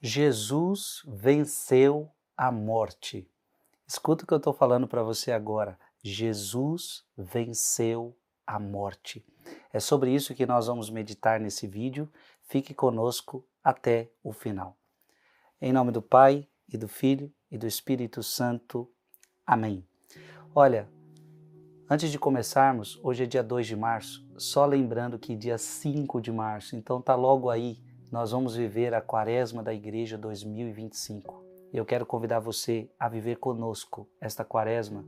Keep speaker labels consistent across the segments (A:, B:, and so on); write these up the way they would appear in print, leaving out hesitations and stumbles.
A: Jesus venceu a morte. Escuta o que eu estou falando para você agora. Jesus venceu a morte. É sobre isso que nós vamos meditar nesse vídeo. Fique conosco até o final. Em nome do Pai, e do Filho, e do Espírito Santo. Amém. Olha, antes de começarmos, hoje é dia 2 de março, só lembrando que dia 5 de março, então tá logo aí, nós vamos viver a Quaresma da Igreja 2025. Eu quero convidar você a viver conosco esta Quaresma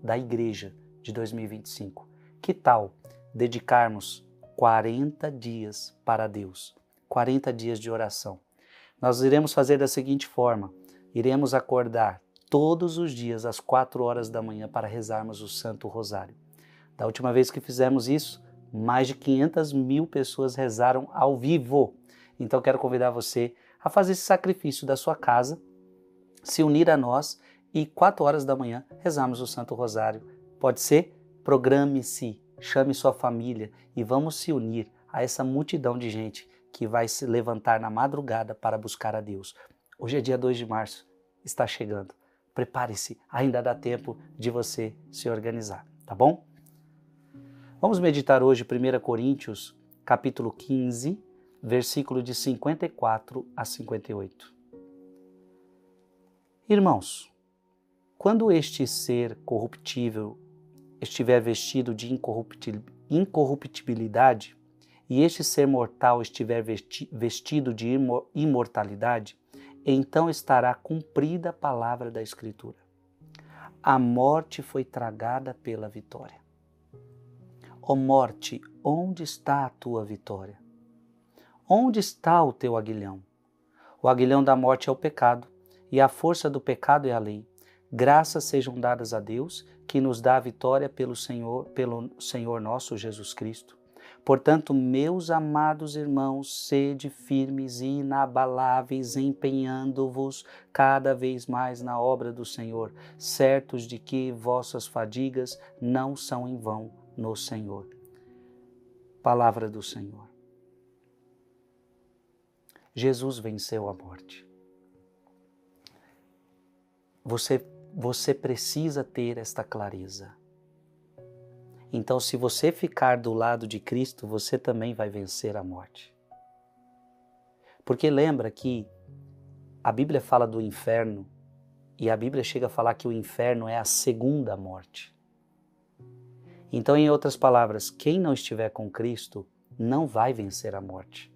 A: da Igreja de 2025. Que tal dedicarmos 40 dias para Deus, 40 dias de oração? Nós iremos fazer da seguinte forma, iremos acordar todos os dias às 4 horas da manhã para rezarmos o Santo Rosário. Da última vez que fizemos isso, mais de 500 mil pessoas rezaram ao vivo. Então quero convidar você a fazer esse sacrifício da sua casa, se unir a nós e 4 horas da manhã rezarmos o Santo Rosário. Pode ser? Programe-se, chame sua família e vamos se unir a essa multidão de gente que vai se levantar na madrugada para buscar a Deus. Hoje é dia 2 de março, está chegando. Prepare-se, ainda dá tempo de você se organizar, tá bom? Vamos meditar hoje 1 Coríntios, capítulo 15, versículo de 54 a 58. Irmãos, quando este ser corruptível estiver vestido de incorruptibilidade e este ser mortal estiver vestido de imortalidade, então estará cumprida a palavra da Escritura. A morte foi tragada pela vitória. Ó morte, onde está a tua vitória? Onde está o teu aguilhão? O aguilhão da morte é o pecado, e a força do pecado é a lei. Graças sejam dadas a Deus, que nos dá a vitória pelo Senhor nosso Jesus Cristo. Portanto, meus amados irmãos, sede firmes e inabaláveis, empenhando-vos cada vez mais na obra do Senhor, certos de que vossas fadigas não são em vão no Senhor. Palavra do Senhor. Jesus venceu a morte. Você precisa ter esta clareza. Então, se você ficar do lado de Cristo, você também vai vencer a morte. Porque lembra que a Bíblia fala do inferno e a Bíblia chega a falar que o inferno é a segunda morte. Então, em outras palavras, quem não estiver com Cristo não vai vencer a morte.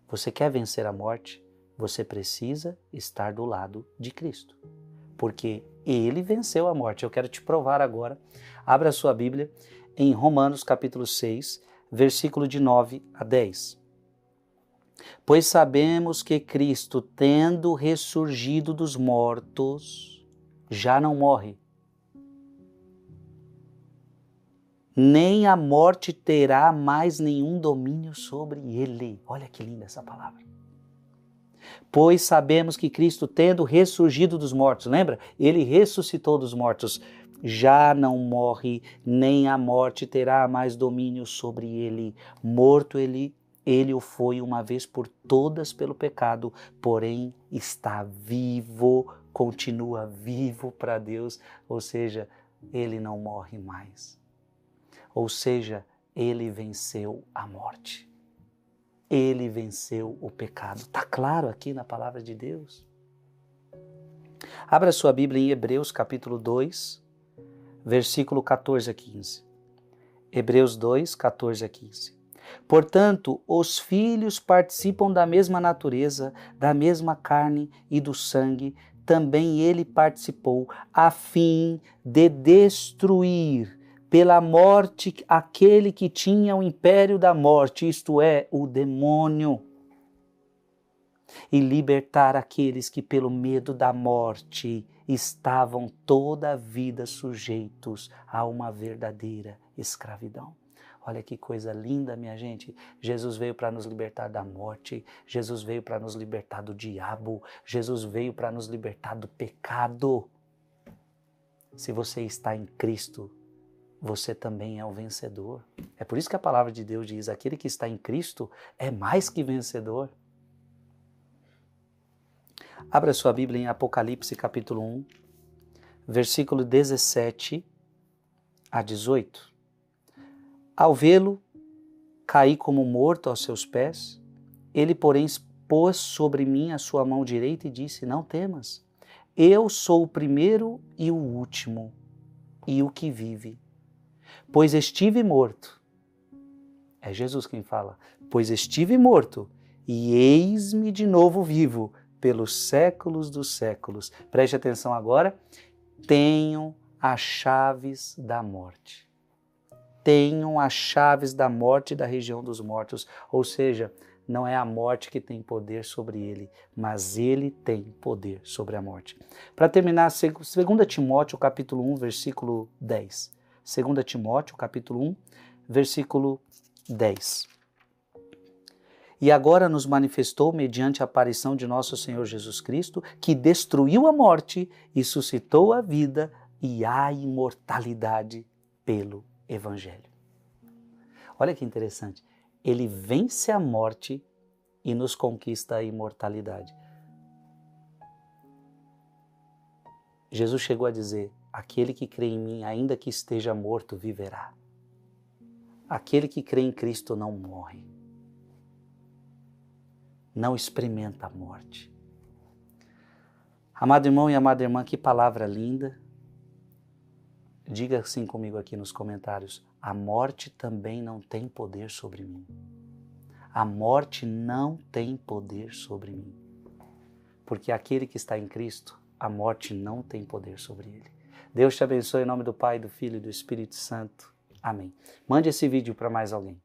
A: Você quer vencer a morte? Você precisa estar do lado de Cristo. Porque Ele venceu a morte. Eu quero te provar agora. Abra a sua Bíblia em Romanos capítulo 6, versículo de 9 a 10. Pois sabemos que Cristo, tendo ressurgido dos mortos, já não morre. Nem a morte terá mais nenhum domínio sobre ele. Olha que linda essa palavra. Pois sabemos que Cristo, tendo ressurgido dos mortos, lembra? Ele ressuscitou dos mortos, já não morre, nem a morte terá mais domínio sobre ele. Morto ele o foi uma vez por todas pelo pecado, porém está vivo, continua vivo para Deus, ou seja, ele não morre mais. Ou seja, ele venceu a morte. Ele venceu o pecado. Está claro aqui na palavra de Deus? Abra sua Bíblia em Hebreus capítulo 2, versículo 14 a 15. Hebreus 2, 14 a 15. Portanto, os filhos participam da mesma natureza, da mesma carne e do sangue. Também ele participou, a fim de destruir pela morte aquele que tinha o império da morte, isto é, o demônio, e libertar aqueles que pelo medo da morte estavam toda a vida sujeitos a uma verdadeira escravidão. Olha que coisa linda, minha gente. Jesus veio para nos libertar da morte, Jesus veio para nos libertar do diabo, Jesus veio para nos libertar do pecado. Se você está em Cristo, você também é o vencedor. É por isso que a palavra de Deus diz, aquele que está em Cristo é mais que vencedor. Abra sua Bíblia em Apocalipse capítulo 1, versículo 17 a 18. Ao vê-lo, caí como morto aos seus pés. Ele, porém, pôs sobre mim a sua mão direita e disse: não temas, eu sou o primeiro e o último, e o que vive. Pois estive morto. É Jesus quem fala. Pois estive morto, e eis-me de novo vivo, pelos séculos dos séculos. Preste atenção agora. Tenho as chaves da morte. Tenho as chaves da morte e da região dos mortos. Ou seja, não é a morte que tem poder sobre ele, mas ele tem poder sobre a morte. Para terminar, 2 Timóteo capítulo 1, versículo 10. 2 Timóteo capítulo 1, versículo 10. E agora nos manifestou mediante a aparição de nosso Senhor Jesus Cristo, que destruiu a morte e suscitou a vida e a imortalidade pelo Evangelho. Olha que interessante. Ele vence a morte e nos conquista a imortalidade. Jesus chegou a dizer: aquele que crê em mim, ainda que esteja morto, viverá. Aquele que crê em Cristo não morre. Não experimenta a morte. Amado irmão e amada irmã, que palavra linda. Diga assim comigo aqui nos comentários: a morte também não tem poder sobre mim. A morte não tem poder sobre mim. Porque aquele que está em Cristo, a morte não tem poder sobre ele. Deus te abençoe em nome do Pai, do Filho e do Espírito Santo. Amém. Mande esse vídeo para mais alguém.